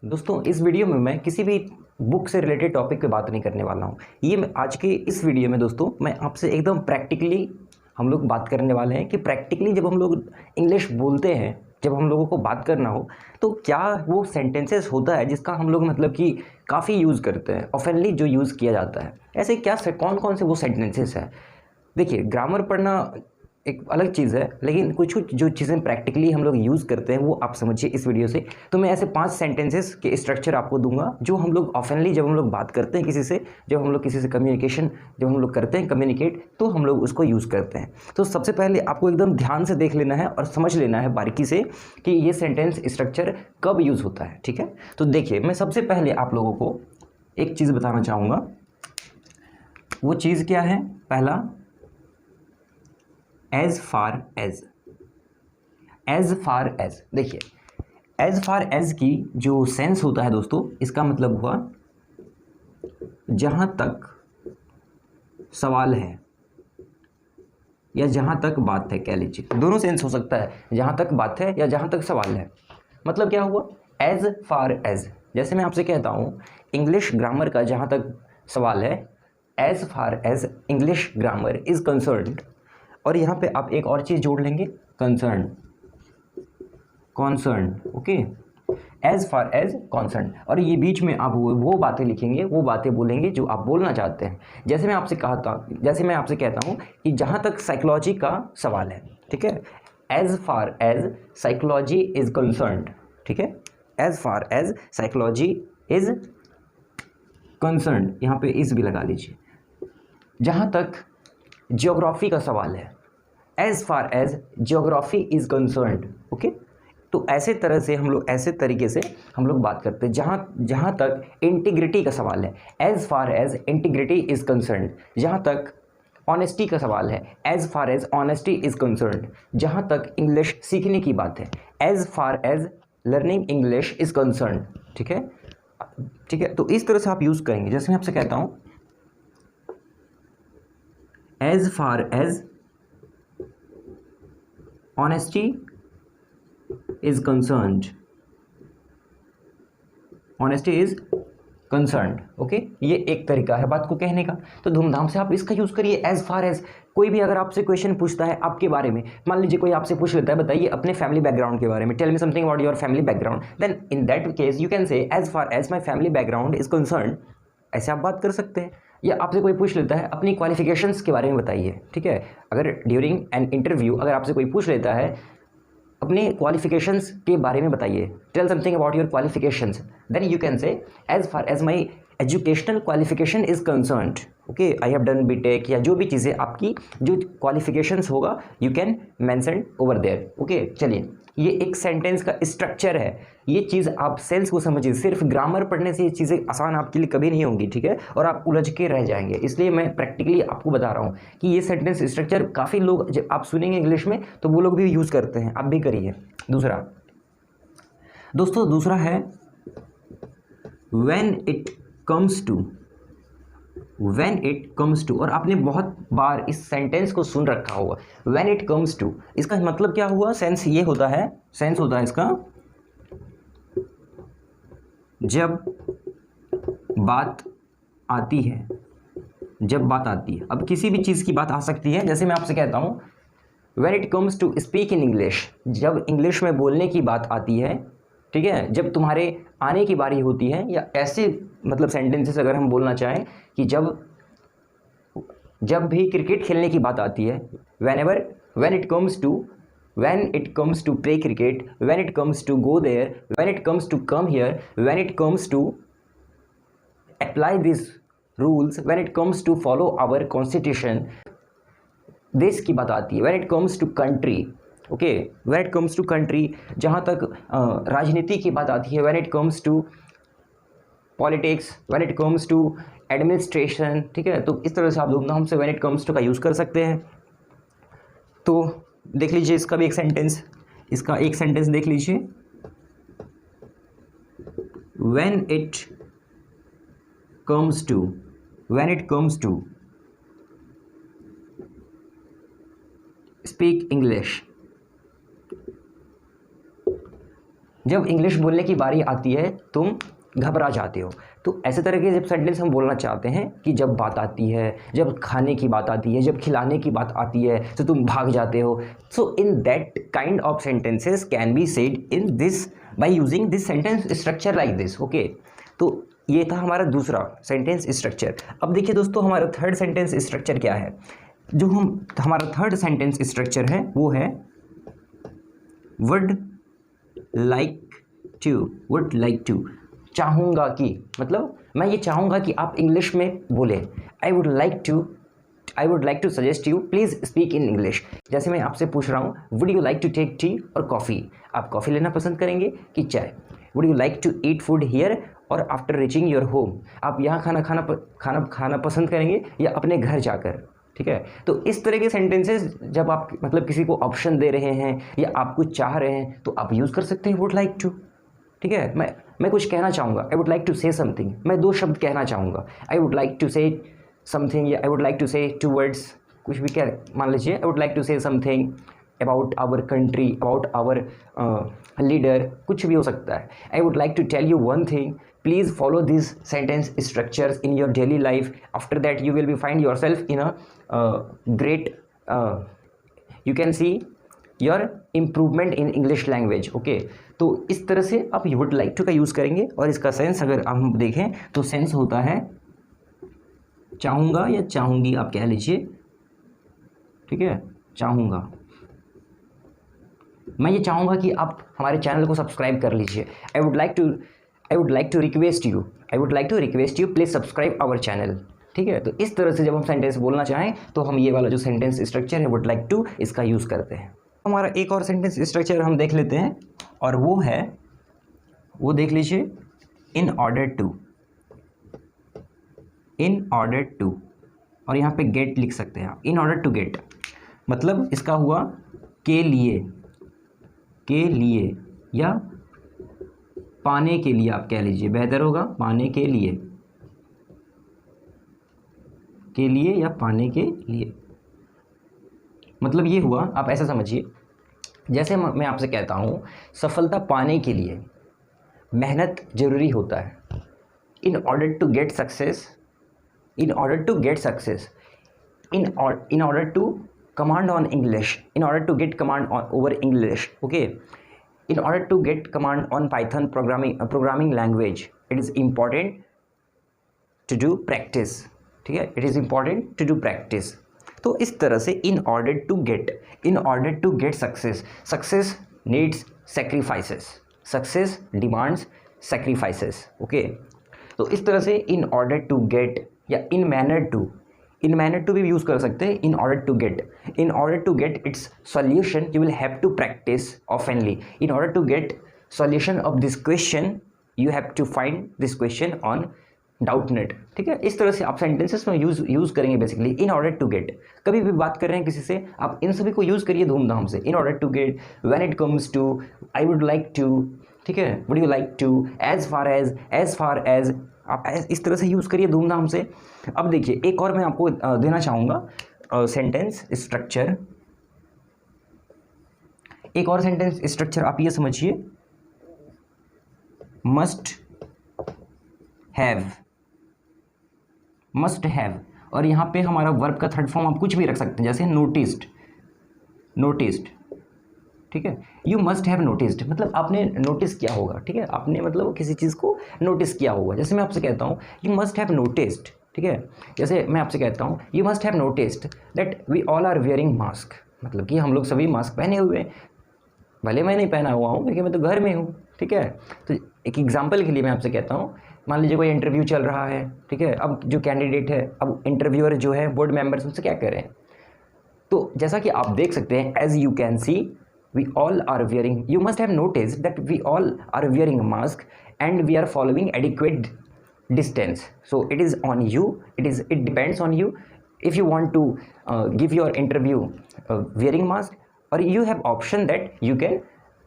दोस्तों इस वीडियो में मैं किसी भी बुक से रिलेटेड टॉपिक पे बात नहीं करने वाला हूँ। ये मैं आज के इस वीडियो में दोस्तों मैं आपसे एकदम प्रैक्टिकली हम लोग बात करने वाले हैं कि प्रैक्टिकली जब हम लोग इंग्लिश बोलते हैं, जब हम लोगों को बात करना हो तो क्या वो सेंटेंसेस होता है जिसका हम लोग मतलब कि काफ़ी यूज़ करते हैं, ऑफनली जो यूज़ किया जाता है। ऐसे क्या कौन कौन से वो सेंटेंसेस हैं। देखिए, ग्रामर पढ़ना एक अलग चीज़ है, लेकिन कुछ कुछ जो चीज़ें प्रैक्टिकली हम लोग यूज़ करते हैं वो आप समझिए इस वीडियो से। तो मैं ऐसे 5 सेंटेंसेस के स्ट्रक्चर आपको दूंगा जो हम लोग ऑफनली जब हम लोग बात करते हैं किसी से, जब हम लोग किसी से कम्युनिकेशन जब हम लोग करते हैं कम्युनिकेट, तो हम लोग उसको यूज़ करते हैं। तो सबसे पहले आपको एकदम ध्यान से देख लेना है और समझ लेना है बारीकी से कि ये सेंटेंस स्ट्रक्चर कब यूज़ होता है। ठीक है, तो देखिए मैं सबसे पहले आप लोगों को एक चीज़ बताना चाहूँगा। वो चीज़ क्या है? पहला, as far as. As far as, देखिए एज फार एज की जो सेंस होता है दोस्तों, इसका मतलब हुआ जहां तक सवाल है या जहां तक बात है, कह लीजिए दोनों सेंस हो सकता है, जहां तक बात है या जहां तक सवाल है। मतलब क्या हुआ? एज फार एज, जैसे मैं आपसे कहता हूं इंग्लिश ग्रामर का जहां तक सवाल है, as far as English grammar is concerned, और यहाँ पे आप एक और चीज़ जोड़ लेंगे, concern, concern. Okay, as far as concern, और ये बीच में आप वो बातें लिखेंगे, वो बातें बोलेंगे जो आप बोलना चाहते हैं। जैसे मैं आपसे कहता हूँ कि जहाँ तक साइकोलॉजी का सवाल है, ठीक है, as far as psychology is concerned. ठीक है, as far as psychology is concerned, यहाँ पे इस भी लगा लीजिए। जहाँ तक ज्योग्राफी का सवाल है, as far as geography is concerned. Okay, तो ऐसे तरह से हम लोग, ऐसे तरीके से हम लोग बात करते हैं। जहाँ तक इंटीग्रिटी का सवाल है, as far as integrity is concerned. जहाँ तक ऑनेस्टी का सवाल है, as far as honesty is concerned. जहाँ तक इंग्लिश सीखने की बात है, as far as learning English is concerned. ठीक है, ठीक है, तो इस तरह से आप यूज़ करेंगे। जैसे मैं आपसे कहता हूँ as far as honesty is concerned, honesty is concerned। Okay, ये एक तरीका है बात को कहने का। तो धूमधाम से आप इसका यूज़ करिए। एज फार एज, कोई भी अगर आपसे क्वेश्चन पूछता है आपके बारे में, मान लीजिए कोई आपसे पूछ लेता है बताइए अपने फैमिली बैकग्राउंड के बारे में, tell me something about your family background, then in that case you can say as far as my family background is concerned. ऐसे आप बात कर सकते हैं। या आपसे कोई पूछ लेता है अपनी क्वालिफिकेशंस के बारे में बताइए। ठीक है, अगर ड्यूरिंग एन इंटरव्यू अगर आपसे कोई पूछ लेता है अपने क्वालिफिकेशंस के बारे में बताइए, tell something about your qualifications, then you can say as far as my educational qualification is concerned. Okay, I have done BTech, या जो भी चीज़ें आपकी जो क्वालिफिकेशंस होगा you can mention over there. Okay, चलिए ये एक सेंटेंस का स्ट्रक्चर है। ये चीज़ आप सेंस को समझिए। सिर्फ ग्रामर पढ़ने से ये चीज़ें आसान आपके लिए कभी नहीं होंगी, ठीक है, और आप उलझ के रह जाएंगे। इसलिए मैं प्रैक्टिकली आपको बता रहा हूँ कि ये सेंटेंस स्ट्रक्चर काफ़ी लोग जब आप सुनेंगे इंग्लिश में तो वो लोग भी यूज़ करते हैं, आप भी करिए। दूसरा दोस्तों, दूसरा है when it comes to, when it comes to, और आपने बहुत बार इस सेंटेंस को सुन रखा होगा, व्हेन इट कम्स टू। इसका मतलब क्या हुआ? सेंस ये होता है, सेंस होता है इसका जब बात आती है, जब बात आती है। अब किसी भी चीज़ की बात आ सकती है। जैसे मैं आपसे कहता हूँ when it comes to speak in English, जब इंग्लिश में बोलने की बात आती है, ठीक है, जब तुम्हारे आने की बारी होती है, या ऐसे मतलब सेंटेंसेस अगर हम बोलना चाहें कि जब भी क्रिकेट खेलने की बात आती है, when it comes to play cricket, when it comes to go there, when it comes to come here, when it comes to apply this rules, when it comes to follow our constitution, देश की बात आती है। When it comes to country, okay, when it comes to country, जहाँ तक राजनीति की बात आती है, when it comes to politics, when it comes to administration, ठीक है। तो इस तरह से आप धूमधाम से व्हेन इट कम्स टू का यूज़ कर सकते हैं। तो देख लीजिए इसका भी एक सेंटेंस, इसका एक सेंटेंस देख लीजिए, when it comes to, when it comes to speak English, जब इंग्लिश बोलने की बारी आती है तुम घबरा जाते हो। तो ऐसे तरह के जब सेंटेंस हम बोलना चाहते हैं कि जब बात आती है, जब खाने की बात आती है, जब खिलाने की बात आती है तो तुम भाग जाते हो। So in that kind of sentences can be said in this by using this sentence structure like this. Okay, तो ये था हमारा दूसरा सेंटेंस स्ट्रक्चर। अब देखिए दोस्तों, हमारा थर्ड सेंटेंस स्ट्रक्चर क्या है। जो हमारा थर्ड सेंटेंस स्ट्रक्चर है वो है वुड लाइक टू। चाहूँगा कि, मतलब मैं ये चाहूँगा कि आप इंग्लिश में बोलें। I would like to suggest you please speak in English. जैसे मैं आपसे पूछ रहा हूँ would you like to take tea और कॉफ़ी, आप कॉफ़ी लेना पसंद करेंगे कि चाय। Would you like to eat food here और आफ्टर रीचिंग योर होम, आप यहाँ खाना पसंद करेंगे या अपने घर जाकर। ठीक है, तो इस तरह के सेंटेंसेस जब आप मतलब किसी को ऑप्शन दे रहे हैं या आप कुछ चाह रहे हैं तो आप यूज़ कर सकते हैं वुड लाइक टू। ठीक है, मैं कुछ कहना चाहूँगा, I would like to say something, मैं दो शब्द कहना चाहूँगा, I would like to say something या आई वुड लाइक टू से 2 वर्ड्स, कुछ भी क्या मान लीजिए। I would like to say something about our country, about our leader, कुछ भी हो सकता है। I would like to tell you one thing, please follow these sentence structures in your daily life. After that you will be find yourself in a great you can see your improvement in English language. okay, तो इस तरह से आप would like to का use करेंगे और इसका sense अगर हम देखें तो सेंस होता है चाहूँगा या चाहूँगी, आप कह लीजिए। ठीक है, चाहूँगा, मैं ये चाहूँगा कि आप हमारे चैनल को सब्सक्राइब कर लीजिए। I would like to request you please subscribe our channel. ठीक है, तो इस तरह से जब हम सेंटेंस बोलना चाहें तो हम ये वाला जो सेंटेंस स्ट्रक्चर है वुड लाइक टू, इसका यूज़ करते हैं। हमारा एक और सेंटेंस स्ट्रक्चर हम देख लेते हैं और वो देख लीजिए इन ऑर्डर टू, और यहाँ पे गेट लिख सकते हैं आप। इन ऑर्डर टू गेट मतलब इसका हुआ के लिए या पाने के लिए, आप कह लीजिए, बेहतर होगा पाने के लिए या पाने के लिए। मतलब ये हुआ, आप ऐसा समझिए, जैसे मैं आपसे कहता हूँ सफलता पाने के लिए मेहनत जरूरी होता है। In order to get success, in order to command on English, in order to get command on over English. okay, in order to get command on Python programming language, it is important to do practice. ठीक है, it is important to do practice. तो इस तरह से in order to get success needs sacrifices, success demands sacrifices. okay, तो इस तरह से in order to get या in manner to भी यूज़ कर सकते हैं। in order to get its solution you will have to practice oftenly. in order to get solution of this question you have to find this question on doubtnet. ठीक है, इस तरह से आप सेंटेंसेस में यूज़ करेंगे basically. in order to get, कभी भी बात कर रहे हैं किसी से, आप इन सभी को यूज़ करिए धूमधाम से। in order to get, when it comes to, I would like to, ठीक है, would you like to, as far as, आप इस तरह से यूज़ करिए धूमधाम से। अब देखिए एक और मैं आपको देना चाहूँगा सेंटेंस स्ट्रक्चर। एक और सेंटेंस स्ट्रक्चर आप ये समझिए, मस्ट हैव, और यहाँ पे हमारा वर्ब का थर्ड फॉर्म आप कुछ भी रख सकते हैं, जैसे नोटिस्ड। ठीक है, यू मस्ट हैव नोटिस्ड, मतलब आपने नोटिस किया होगा। ठीक है, आपने मतलब किसी चीज़ को नोटिस किया होगा। जैसे मैं आपसे कहता हूँ यू मस्ट हैव नोटिस्ड। ठीक है, जैसे मैं आपसे कहता हूँ you must have noticed that we all are wearing mask, मतलब कि हम लोग सभी मास्क पहने हुए हैं, भले मैं नहीं पहना हुआ हूँ क्योंकि मैं तो घर में हूँ। ठीक है, तो एक एग्जाम्पल के लिए मैं आपसे कहता हूँ, मान लीजिए कोई इंटरव्यू चल रहा है। ठीक है, अब जो कैंडिडेट है, अब इंटरव्यूअर जो है बोर्ड मेंबर्स, उनसे क्या करें, तो जैसा कि आप देख सकते हैं as you can see we all are wearing, you must have noticed that we all are wearing a mask and we are following adequate distance. So it is on you, it depends on you if you want to give your interview wearing mask, or you have option that you can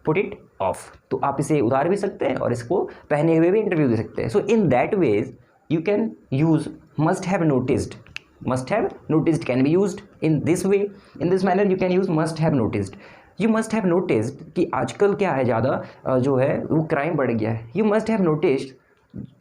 put it off. तो आप इसे उतार भी सकते हैं और इसको पहने हुए भी इंटरव्यू दे सकते हैं। So in that ways you can use must have noticed can be used in this way, in this manner you can use must have noticed. You must have noticed कि आजकल क्या है ज़्यादा जो है वो क्राइम बढ़ गया है। यू मस्ट हैव नोटिस्ड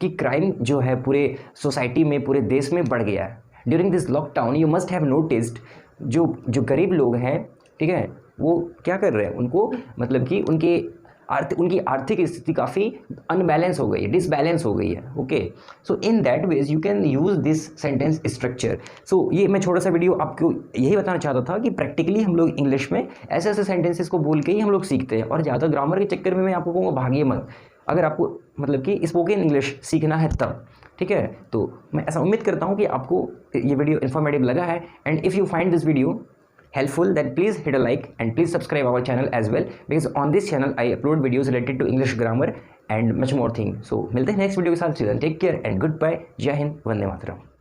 कि क्राइम जो है पूरे सोसाइटी में, पूरे देश में बढ़ गया है। During this lockdown you must have noticed जो गरीब लोग हैं, ठीक है, वो क्या कर रहे हैं, उनको मतलब कि उनकी आर्थिक स्थिति काफ़ी अनबैलेंस हो गई है, डिसबैलेंस हो गई है। Okay, so in that ways you can use this sentence structure. So ये मैं छोटा सा वीडियो आपको यही बताना चाहता था कि प्रैक्टिकली हम लोग इंग्लिश में ऐसे ऐसे सेंटेंसेस को बोल के ही हम लोग सीखते हैं, और ज़्यादा ग्रामर के चक्कर में मैं आपको कहूँगा भागिए मत। अगर आपको मतलब कि स्पोकन इंग्लिश सीखना है तब, ठीक है, तो मैं ऐसा उम्मीद करता हूँ कि आपको ये वीडियो इन्फॉर्मेटिव लगा है। And if you find this video helpful, then please hit a like and please subscribe our channel as well, because on this channel I upload videos related to English grammar and much more things. So मिलते हैं next video के साथ। Take care and good bye. जय हिंद, वंदे मातरम।